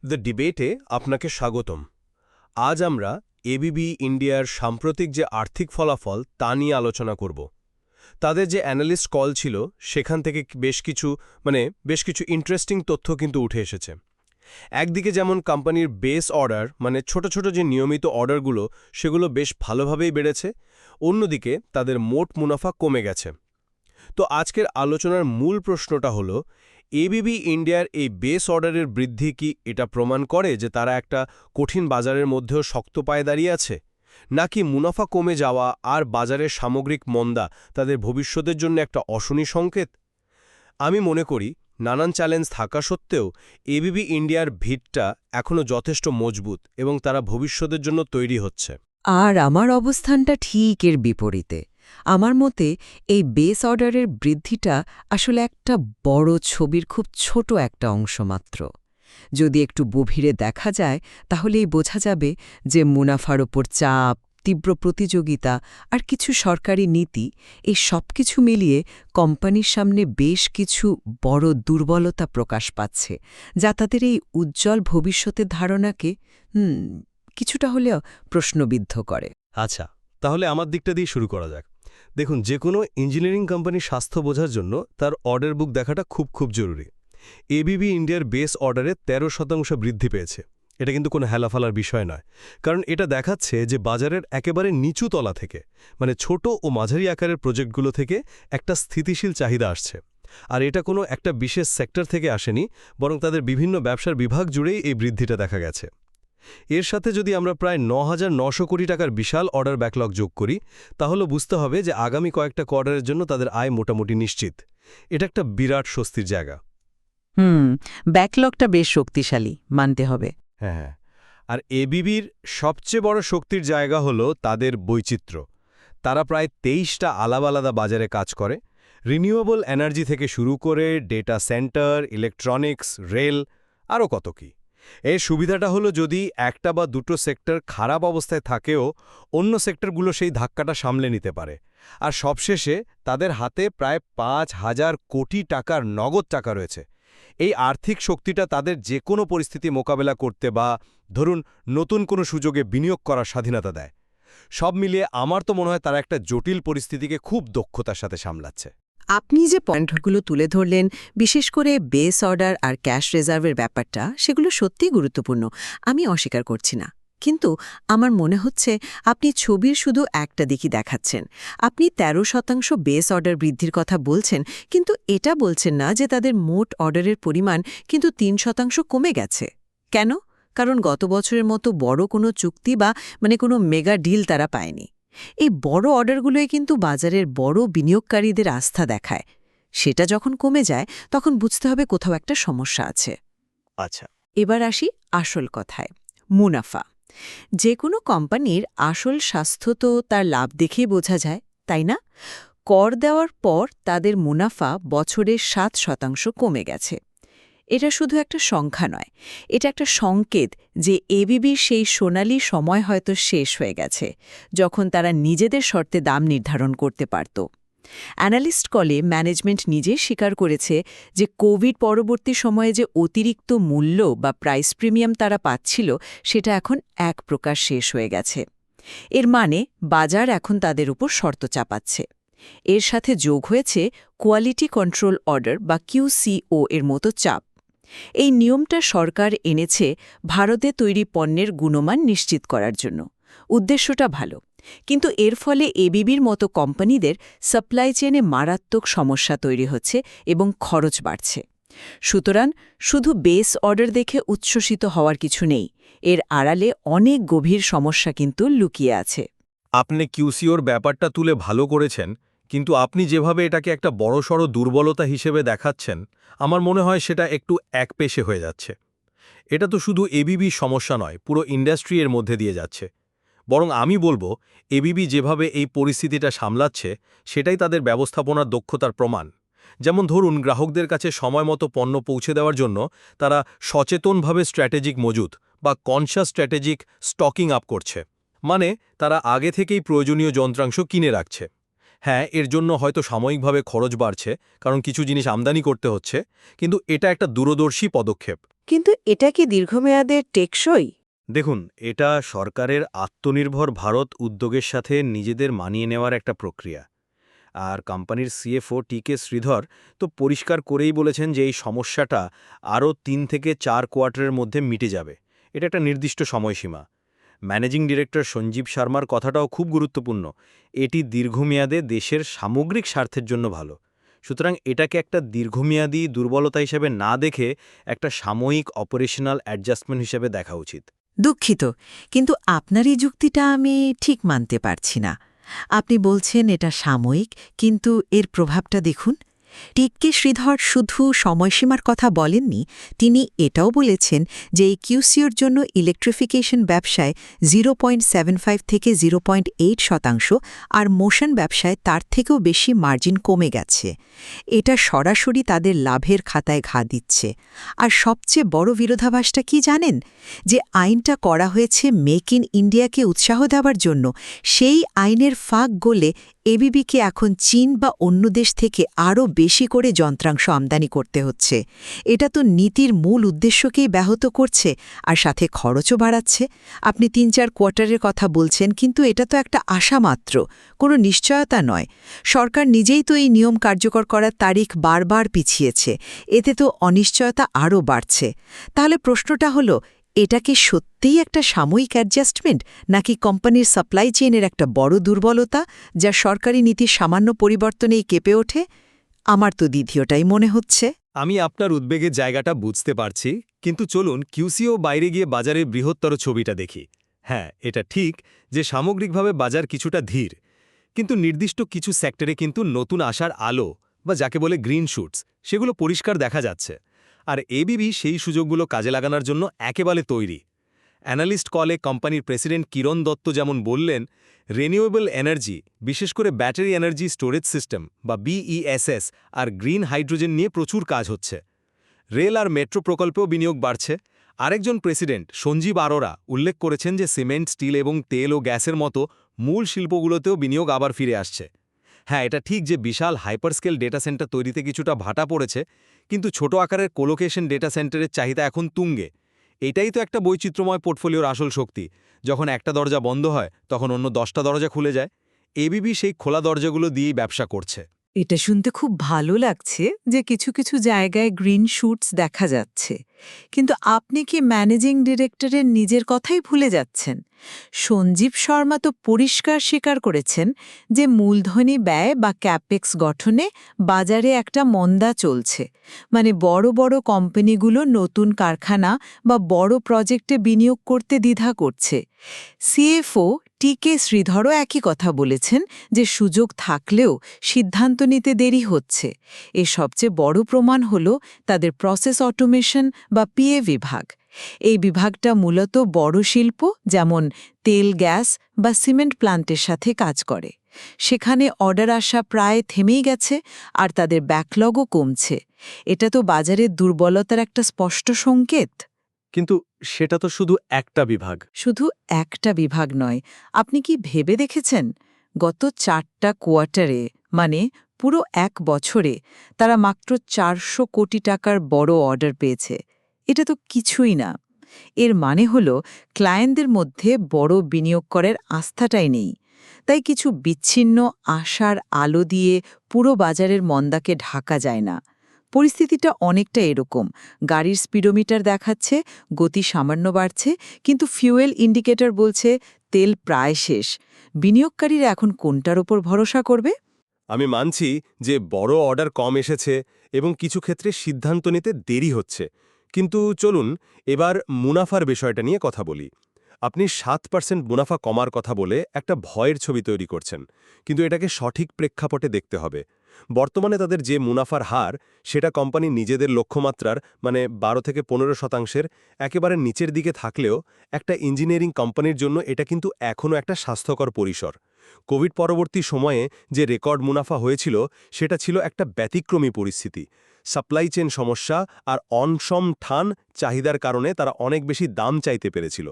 The ডিবেটে আপনাকে স্বাগতম। আজ আমরা এবিবি ইন্ডিয়ার সাম্প্রতিক যে আর্থিক ফলাফল তা নিয়ে আলোচনা করব। তাদের যে অ্যানালিস্ট কল ছিল সেখান থেকে বেশ কিছু ইন্টারেস্টিং তথ্য কিন্তু উঠে এসেছে। একদিকে যেমন কোম্পানির বেস অর্ডার ছোট ছোট যে নিয়মিত অর্ডারগুলো সেগুলো বেশ ভালোভাবেই বেড়েছে, অন্যদিকে তাদের মোট মুনাফা কমে গেছে। তো আজকের আলোচনার মূল প্রশ্নটা হলো, এবিবি ইন্ডিয়ার এই বেস অর্ডারের বৃদ্ধি কি এটা প্রমাণ করে যে তারা একটা কঠিন বাজারের মধ্যেও শক্ত পায়ে দাঁড়িয়ে আছে, নাকি মুনাফা কমে যাওয়া আর বাজারের সামগ্রিক মন্দা তাদের ভবিষ্যতের জন্য একটা অশনি সংকেত? আমি মনে করি নানান চ্যালেঞ্জ থাকা সত্ত্বেও এবিবি ইন্ডিয়ার ভিতটা এখনও যথেষ্ট মজবুত এবং তারা ভবিষ্যতের জন্য তৈরি হচ্ছে। আর আমার অবস্থানটা ঠিক এর বিপরীতে। আমার মতে এই বেস অর্ডারের বৃদ্ধিটা আসলে একটা বড় ছবির খুব ছোট একটা অংশ মাত্র। যদি একটু গভীরে দেখা যায় তাহলেই বোঝা যাবে যে মুনাফার ওপর চাপ, তীব্র প্রতিযোগিতা আর কিছু সরকারি নীতি, এই সব কিছু মিলিয়ে কোম্পানির সামনে বেশ কিছু বড় দুর্বলতা প্রকাশ পাচ্ছে, যা তাদের এই উজ্জ্বল ভবিষ্যতের ধারণাকে কিছুটা হলেও প্রশ্নবিদ্ধ করে। আচ্ছা, তাহলে আমার দিকটা দিয়ে শুরু করা যাক। দেখুন, যে কোনো ইঞ্জিনিয়ারিং কোম্পানির স্বাস্থ্য বোঝার জন্য তার অর্ডার বুক দেখাটা খুব জরুরি। এবিবি ইন্ডিয়ার বেস অর্ডারে 13% বৃদ্ধি পেয়েছে। এটা কিন্তু কোনো হেলাফালার বিষয় নয়, কারণ এটা দেখাচ্ছে যে বাজারের একেবারে নিচু তলা থেকে, ছোট ও মাঝারি আকারের প্রজেক্টগুলো থেকে একটা স্থিতিশীল চাহিদা আসছে। আর এটা কোনো একটা বিশেষ সেক্টর থেকে আসেনি, বরং তাদের বিভিন্ন ব্যবসার বিভাগ জুড়েই এই বৃদ্ধিটা দেখা গেছে। এর সাথে যদি আমরা প্রায় ৯,৯০০ কোটি টাকার বিশাল অর্ডার ব্যাকলগ যোগ করি, তাহলে বুঝতে হবে যে আগামী কয়েকটা কোয়ার্টারের জন্য তাদের আয় মোটামুটি নিশ্চিত। এটা একটা বিরাট স্বস্তির জায়গা। ব্যাকলগটা বেশ শক্তিশালী, মানতে হবে। হ্যাঁ, আর এবিবির সবচেয়ে বড় শক্তির জায়গা হলো তাদের বৈচিত্র্য। তারা প্রায় ২৩টা আলাদা বাজারে কাজ করে, রিনিউয়েবল এনার্জি থেকে শুরু করে ডেটা সেন্টার, ইলেকট্রনিক্স, রেল, আরও কত কি। এর সুবিধাটা হলো, যদি একটা বা দুটো সেক্টর খারাপ অবস্থায় থাকেও অন্য সেক্টরগুলো সেই ধাক্কাটা সামলে নিতে পারে। আর সবশেষে তাদের হাতে প্রায় ৫,০০০ কোটি টাকার নগদ টাকা রয়েছে। এই আর্থিক শক্তিটা তাদের যে কোনো পরিস্থিতি মোকাবেলা করতে বা ধরুন নতুন কোনো সুযোগে বিনিয়োগ করার স্বাধীনতা দেয়। সব মিলিয়ে আমার তো মনে হয় তারা একটা জটিল পরিস্থিতিকে খুব দক্ষতার সাথে সামলাচ্ছে। আপনি যে পয়েন্টগুলো তুলে ধরলেন, বিশেষ করে বেস অর্ডার আর ক্যাশ রিজার্ভের ব্যাপারটা, সেগুলো সত্যিই গুরুত্বপূর্ণ, আমি অস্বীকার করছি না। কিন্তু আমার মনে হচ্ছে আপনি ছবির শুধু একটা দিকই দেখাচ্ছেন। আপনি 13% বেস অর্ডার বৃদ্ধির কথা বলছেন, কিন্তু এটা বলছেন না যে তাদের মোট অর্ডারের পরিমাণ কিন্তু 3% কমে গেছে। কেন? কারণ গত বছরের মতো বড় কোনো চুক্তি বা কোনো মেগা ডিল তারা পায়নি। এই বড় অর্ডারগুলোই কিন্তু বাজারের বড় বিনিয়োগকারীদের আস্থা দেখায়। সেটা যখন কমে যায় তখন বুঝতে হবে কোথাও একটা সমস্যা আছে। আচ্ছা, এবার আসি আসল কথায়, মুনাফা। যে কোনো কোম্পানির আসল স্বাস্থ্য তো তার লাভ দেখেই বোঝা যায়, তাই না? কর দেওয়ার পর তাদের মুনাফা বছরে 7% কমে গেছে। এটা শুধু একটা সংখ্যা নয়, এটা একটা সংকেত যে এবিবির সেই সোনালী সময় হয়তো শেষ হয়ে গেছে, যখন তারা নিজেদের শর্তে দাম নির্ধারণ করতে পারত। অ্যানালিস্ট কলে ম্যানেজমেন্ট নিজে স্বীকার করেছে যে কোভিড পরবর্তী সময়ে যে অতিরিক্ত মূল্য বা প্রাইস প্রিমিয়াম তারা পাচ্ছিল, সেটা এখন এক প্রকার শেষ হয়ে গেছে। এর মানে বাজার এখন তাদের উপর শর্ত চাপাচ্ছে। এর সাথে যোগ হয়েছে কোয়ালিটি কন্ট্রোল অর্ডার বা QCO এর মতো চাপ। এই নিয়মটা সরকার এনেছে ভারতে তৈরি পণ্যের গুণমান নিশ্চিত করার জন্য। উদ্দেশ্যটা ভালো, কিন্তু এর ফলে এবিবির মতো কোম্পানিদের সাপ্লাই চেনে মারাত্মক সমস্যা তৈরি হচ্ছে এবং খরচ বাড়ছে। সুতরাং শুধু বেস অর্ডার দেখে উচ্ছ্বসিত হওয়ার কিছু নেই, এর আড়ালে অনেক গভীর সমস্যা কিন্তু লুকিয়ে আছে। আপনি কিউসিওর ব্যাপারটা তুলে ভালো করেছেন, কিন্তু আপনি যেভাবে এটাকে একটা বড়সড় দুর্বলতা হিসেবে দেখাচ্ছেন, আমার মনে হয় সেটা একটু একপেশে হয়ে যাচ্ছে। এটা তো শুধু এবিবি সমস্যা নয়, পুরো ইন্ডাস্ট্রি এর মধ্যে দিয়ে যাচ্ছে। বরং আমি বলবো, এবিবি যেভাবে এই পরিস্থিতিটা সামলাচ্ছে সেটাই তাদের ব্যবস্থাপনার দক্ষতার প্রমাণ। যেমন ধরুন, গ্রাহকদের কাছে সময়মতো পণ্য পৌঁছে দেওয়ার জন্য তারা সচেতনভাবে স্ট্র্যাটেজিক মজুত বা কনশাস স্ট্র্যাটেজিক স্টকিং আপ করছে। তারা আগে থেকেই প্রয়োজনীয় যন্ত্রাংশ কিনে রাখছে। হ্যাঁ, এর জন্য হয়তো সাময়িকভাবে খরচ বাড়ছে, কারণ কিছু জিনিস আমদানি করতে হচ্ছে, কিন্তু এটা একটা দূরদর্শী পদক্ষেপ। কিন্তু এটা কি দীর্ঘমেয়াদে টেকসই? দেখুন, এটা সরকারের আত্মনির্ভর ভারত উদ্যোগের সাথে নিজেদের মানিয়ে নেওয়ার একটা প্রক্রিয়া। আর কোম্পানির সিএফও টিকে শ্রীধর তো পরিষ্কার করেই বলেছেন যে এই সমস্যাটা আরও ৩ থেকে ৪ কোয়ার্টারের মধ্যে মিটে যাবে। এটা একটা নির্দিষ্ট সময়সীমা। ম্যানেজিং ডিরেক্টর সঞ্জীব শর্মার কথাটাও খুব গুরুত্বপূর্ণ। এটি দীর্ঘমেয়াদে দেশের সামগ্রিক স্বার্থের জন্য ভালো। সুতরাং এটাকে একটা দীর্ঘমেয়াদী দুর্বলতা হিসেবে না দেখে একটা সাময়িক অপারেশনাল অ্যাডজাস্টমেন্ট হিসেবে দেখা উচিত। দুঃখিত, কিন্তু আপনার এই যুক্তিটা আমি ঠিক মানতে পারছি না। আপনি বলছেন এটা সাময়িক, কিন্তু এর প্রভাবটা দেখুন। টিকে শ্রীধর শুধু সময়সীমার কথা বলেননি, তিনি এটাও বলেছেন যে এই কিউসিওর জন্য ইলেকট্রিফিকেশন ব্যবসায় 0.75 থেকে 0.8% আর মোশন ব্যবসায় তার থেকেও বেশি মার্জিন কমে গেছে। এটা সরাসরি তাদের লাভের খাতায় ঘা দিচ্ছে। আর সবচেয়ে বড় বিরোধাভাসটা কি জানেন? যে আইনটা করা হয়েছে মেক ইন ইন্ডিয়াকে উৎসাহ দেওয়ার জন্য, সেই আইনের ফাঁক গলে এবিবিকে এখন চীন বা অন্য দেশ থেকে আরও বেশি করে যন্ত্রাংশ আমদানি করতে হচ্ছে। এটা তো নীতির মূল উদ্দেশ্যকেই ব্যাহত করছে, আর সাথে খরচও বাড়াচ্ছে। আপনি ৩-৪ কোয়ার্টারের কথা বলছেন, কিন্তু এটা তো একটা আশা মাত্র, কোনো নিশ্চয়তা নয়। সরকার নিজেই তো এই নিয়ম কার্যকর করার তারিখ বারবার পিছিয়েছে। এতে তো অনিশ্চয়তা আরও বাড়ছে। তাহলে প্রশ্নটা হলো, এটা কি সত্যিই একটা সাময়িক অ্যাডজাস্টমেন্ট, নাকি কোম্পানির সাপ্লাই চেইনের একটা বড় দুর্বলতা, যা সরকারি নীতির সামান্য পরিবর্তনেই কেঁপে ওঠে? আমার তো দ্বিতীয়টাই মনে হচ্ছে। আমি আপনার উদ্বেগের জায়গাটা বুঝতে পারছি, কিন্তু চলুন কিউসিও বাইরে গিয়ে বাজারের বৃহত্তর ছবিটা দেখি। হ্যাঁ, এটা ঠিক যে সামগ্রিকভাবে বাজার কিছুটা ধীর, কিন্তু নির্দিষ্ট কিছু সেক্টরে কিন্তু নতুন আশার আলো বা যাকে বলে গ্রিন শুটস, সেগুলো পরিষ্কার দেখা যাচ্ছে। আর এবিবি সেই সুযোগগুলো কাজে লাগানোর জন্য একেবারে তৈরি। অ্যানালিস্ট কলে কোম্পানির প্রেসিডেন্ট কিরণ দত্ত যেমন বললেন, রিনিউয়েবল এনার্জি, বিশেষ করে ব্যাটারি এনার্জি স্টোরেজ সিস্টেম বা বিইএসএস আর গ্রিন হাইড্রোজেন নিয়ে প্রচুর কাজ হচ্ছে। রেল আর মেট্রো প্রকল্পেও বিনিয়োগ বাড়ছে। আরেকজন প্রেসিডেন্ট সঞ্জীব আরোরা উল্লেখ করেছেন যে সিমেন্ট, স্টিল এবং তেল ও গ্যাসের মতো মূল শিল্পগুলোতেও বিনিয়োগ আবার ফিরে আসছে। হ্যাঁ, এটা ঠিক যে বিশাল হাইপারস্কেল ডেটা সেন্টার তৈরিতে কিছুটা ভাটা পড়েছে, কিন্তু ছোট আকারের কোলোকেশন ডেটা সেন্টারের চাহিদা এখন তুঙ্গে। এটাই তো একটা বৈচিত্র্যময় পোর্টফোলিওর আসল শক্তি। যখন একটা দরজা বন্ধ হয়, তখন অন্য 10টা দরজা খুলে যায়। এবিবি সেই খোলা দরজাগুলো দিয়েই ব্যবসা করছে। এটা শুনতে খুব ভালো লাগছে যে কিছু কিছু জায়গায় গ্রিন শুটস দেখা যাচ্ছে। কিন্তু আপনি কি ম্যানেজিং ডিরেক্টরের নিজের কথাই ভুলে যাচ্ছেন? সঞ্জীব শর্মা তো পরিষ্কার স্বীকার করেছেন যে মূলধনী ব্যয় বা ক্যাপেক্স গঠনে বাজারে একটা মন্দা চলছে। মানে বড় বড় কোম্পানিগুলো নতুন কারখানা বা বড় প্রজেক্টে বিনিয়োগ করতে দ্বিধা করছে। সিএফও টিকে শ্রীধরও একই কথা বলেছেন যে সুযোগ থাকলেও সিদ্ধান্ত নিতে দেরি হচ্ছে। এর সবচেয়ে বড় প্রমাণ হল তাদের প্রসেস অটোমেশন বা পিএ বিভাগ। এই বিভাগটা মূলত বড় শিল্প যেমন তেল, গ্যাস বা সিমেন্ট প্ল্যান্টের সাথে কাজ করে। সেখানে অর্ডার আসা প্রায় থেমেই গেছে, আর তাদের ব্যাকলগও কমছে। এটা তো বাজারের দুর্বলতার একটা স্পষ্ট সংকেত। কিন্তু সেটা তো শুধু একটা বিভাগ। শুধু একটা বিভাগ নয়, আপনি কি ভেবে দেখেছেন গত 4টা কোয়ার্টারে, মানে পুরো 1 বছরে তারা মাত্র 400 কোটি টাকার বড় অর্ডার পেয়েছে? এটা তো কিছুই না। এর মানে হলো ক্লায়েন্টদের মধ্যে বড় বিনিয়োগ করার আস্থাটাই নেই। তাই কিছু বিচ্ছিন্ন আশার আলো দিয়ে পুরো বাজারের মন্দাকে ঢাকা যায় না। পরিস্থিতিটা অনেকটা এরকম। গাড়ির স্পিডোমিটার দেখাচ্ছে গতি সামান্য বাড়ছে, কিন্তু ফিউয়েল ইন্ডিকেটর বলছে তেল প্রায় শেষ। বিনিয়োগকারীরা এখন কোনটার ওপর ভরসা করবে? আমি মানছি যে বড় অর্ডার কম এসেছে এবং কিছু ক্ষেত্রে সিদ্ধান্ত নিতে দেরি হচ্ছে, কিন্তু চলুন এবার মুনাফার বিষয়টা নিয়ে কথা বলি। আপনি 7% মুনাফা কমার কথা বলে একটা ভয়ের ছবি তৈরি করছেন, কিন্তু এটাকে সঠিক প্রেক্ষাপটে দেখতে হবে। বর্তমানে তাদের যে মুনাফার হার, সেটা কোম্পানি নিজেদের লক্ষ্যমাত্রার মানে 12-15% একেবারে নিচের দিকে থাকলেও একটা ইঞ্জিনিয়ারিং কোম্পানির জন্য এটা কিন্তু এখনও একটা স্বাস্থ্যকর পরিসর। কোভিড পরবর্তী সময়ে যে রেকর্ড মুনাফা হয়েছিল, সেটা ছিল একটা ব্যতিক্রমী পরিস্থিতি। সাপ্লাই চেন সমস্যা আর অনসম ঠান চাহিদার কারণে তারা অনেক বেশি দাম চাইতে পেরেছিল।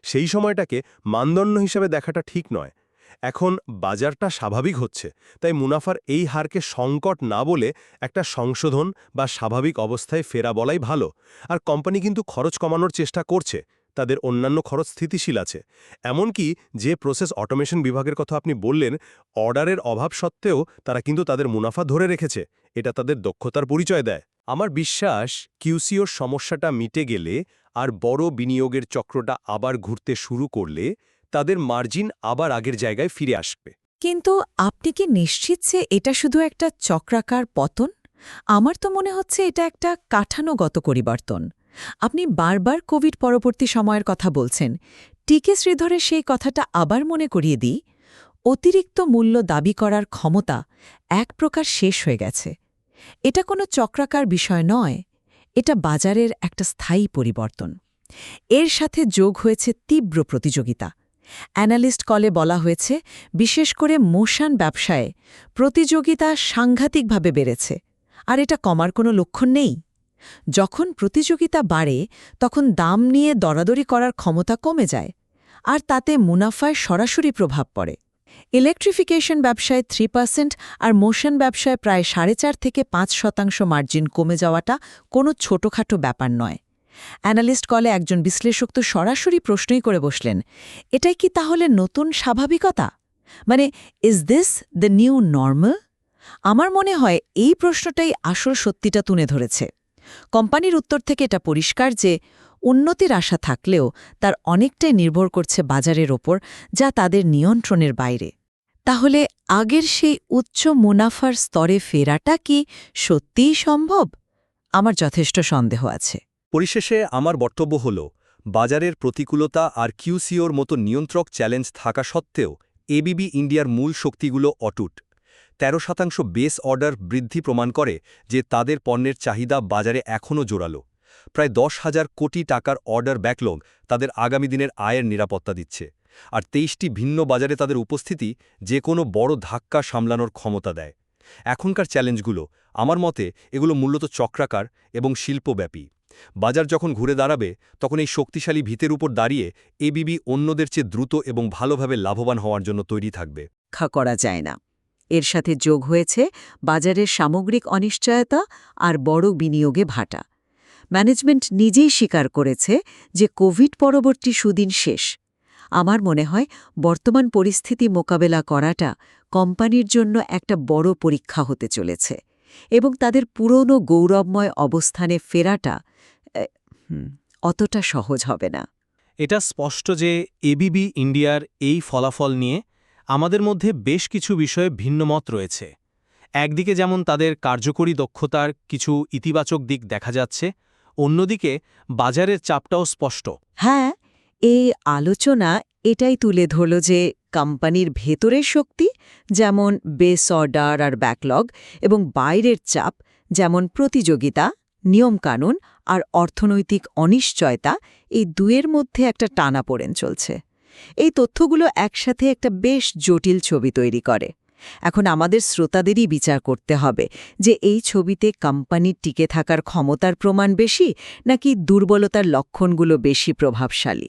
সেই সময়টাকে মানদণ্ড হিসেবে দেখাটা ঠিক নয়। এখন বাজারটা স্বাভাবিক হচ্ছে, তাই মুনাফার এই হারকে সংকট না বলে একটা সংশোধন বা স্বাভাবিক অবস্থায় ফেরা বলাই ভালো। আর কোম্পানি কিন্তু খরচ কমানোর চেষ্টা করছে, তাদের অন্যান্য খরচ স্থিতিশীল আছে। এমনকি যে প্রসেস অটোমেশন বিভাগের কথা আপনি বললেন, অর্ডারের অভাব সত্ত্বেও তারা কিন্তু তাদের মুনাফা ধরে রেখেছে। এটা তাদের দক্ষতার পরিচয় দেয়। আমার বিশ্বাস কিউসিওর সমস্যাটা মিটে গেলে আর বড় বিনিয়োগের চক্রটা আবার ঘুরতে শুরু করলে তাদের মার্জিন আবার আগের জায়গায় ফিরে আসবে। কিন্তু আপনি কি নিশ্চিত যে এটা শুধু একটা চক্রাকার পতন? আমার তো মনে হচ্ছে এটা একটা কাঠানোগত পরিবর্তন। আপনি বারবার কোভিড পরবর্তী সময়ের কথা বলছেন। টিকে শ্রীধরের সেই কথাটা আবার মনে করিয়ে দিই, অতিরিক্ত মূল্য দাবি করার ক্ষমতা এক প্রকার শেষ হয়ে গেছে। এটা কোনো চক্রাকার বিষয় নয়, এটা বাজারের একটা স্থায়ী পরিবর্তন। এর সাথে যোগ হয়েছে তীব্র প্রতিযোগিতা। অ্যানালিস্ট কলে বলা হয়েছে, বিশেষ করে মোশন ব্যবসায়ে প্রতিযোগিতা সাংঘাতিকভাবে বেড়েছে, আর এটা কমার কোনো লক্ষণ নেই। যখন প্রতিযোগিতা বাড়ে তখন দাম নিয়ে দরাদরি করার ক্ষমতা কমে যায়, আর তাতে মুনাফায় সরাসরি প্রভাব পড়ে। ইলেকট্রিফিকেশন ব্যবসায় 3% আর মোশন ব্যবসায় প্রায় 4.5 থেকে 5% মার্জিন কমে যাওয়াটা কোনো ছোটখাটো ব্যাপার নয়। অ্যানালিস্ট কলে একজন বিশ্লেষক তো সরাসরি প্রশ্নই করে বসলেন, এটাই কি তাহলে নতুন স্বাভাবিকতা? মানে, is this the new normal? আমার মনে হয় এই প্রশ্নটাই আসল সত্যিটা তুলে ধরেছে। কোম্পানির উত্তর থেকে এটা পরিষ্কার যে উন্নতির আশা থাকলেও তার অনেকটাই নির্ভর করছে বাজারের ওপর, যা তাদের নিয়ন্ত্রণের বাইরে। তাহলে আগের সেই উচ্চ মুনাফার স্তরে ফেরাটা কি সত্যিই সম্ভব? আমার যথেষ্ট সন্দেহ আছে। পরিশেষে আমার বক্তব্য হল, বাজারের প্রতিকূলতা আর কিউসিওর মতো নিয়ন্ত্রক চ্যালেঞ্জ থাকা সত্ত্বেও এবিবি ইন্ডিয়ার মূল শক্তিগুলো অটুট। 13% বেস অর্ডার বৃদ্ধি প্রমাণ করে যে তাদের পণ্যের চাহিদা বাজারে এখনও জোরালো। প্রায় 10,000 কোটি টাকার অর্ডার ব্যাকলগ তাদের আগামী দিনের আয়ের নিরাপত্তা দিচ্ছে। আর 23টি ভিন্ন বাজারে তাদের উপস্থিতি যে কোনো বড় ধাক্কা সামলানোর ক্ষমতা দেয়। এখনকার চ্যালেঞ্জগুলো, আমার মতে, এগুলো মূলত চক্রাকার এবং শিল্পব্যাপী। বাজার যখন ঘুরে দাঁড়াবে তখন এই শক্তিশালী ভিতের উপর দাঁড়িয়ে এবিবি অন্যদের চেয়ে দ্রুত এবং ভালোভাবে লাভবান হওয়ার জন্য তৈরি থাকবে। রক্ষা করা যায় না। এর সাথে যোগ হয়েছে বাজারের সামগ্রিক অনিশ্চয়তা আর বড় বিনিয়োগে ভাটা। ম্যানেজমেন্ট নিজেই স্বীকার করেছে যে কোভিড পরবর্তী সুদিন শেষ। আমার মনে হয় বর্তমান পরিস্থিতি মোকাবেলা করাটা কোম্পানির জন্য একটা বড় পরীক্ষা হতে চলেছে, এবং তাদের পুরনো গৌরবময় অবস্থানে ফেরাটা অতটা সহজ হবে না। এটা স্পষ্ট যে এবিবি ইন্ডিয়ার এই ফলাফল নিয়ে আমাদের মধ্যে বেশ কিছু বিষয়ে ভিন্নমত রয়েছে। একদিকে যেমন তাদের কার্যকরী দক্ষতার কিছু ইতিবাচক দিক দেখা যাচ্ছে, অন্যদিকে বাজারের চাপটাও স্পষ্ট। হ্যাঁ, এই আলোচনা এটাই তুলে ধরল যে কোম্পানির ভেতরের শক্তি, যেমন বেস অর্ডার আর ব্যাকলগ, এবং বাইরের চাপ, যেমন প্রতিযোগিতা, নিয়মকানুন আর অর্থনৈতিক অনিশ্চয়তা, এই দুয়ের মধ্যে একটা টানাপোড়েন চলছে। এই তথ্যগুলো একসাথে একটা বেশ জটিল ছবি তৈরি করে। এখন আমাদের শ্রোতাদেরই বিচার করতে হবে যে এই ছবিতে কোম্পানির টিকে থাকার ক্ষমতার প্রমাণ বেশি, নাকি দুর্বলতার লক্ষণগুলো বেশি প্রভাবশালী।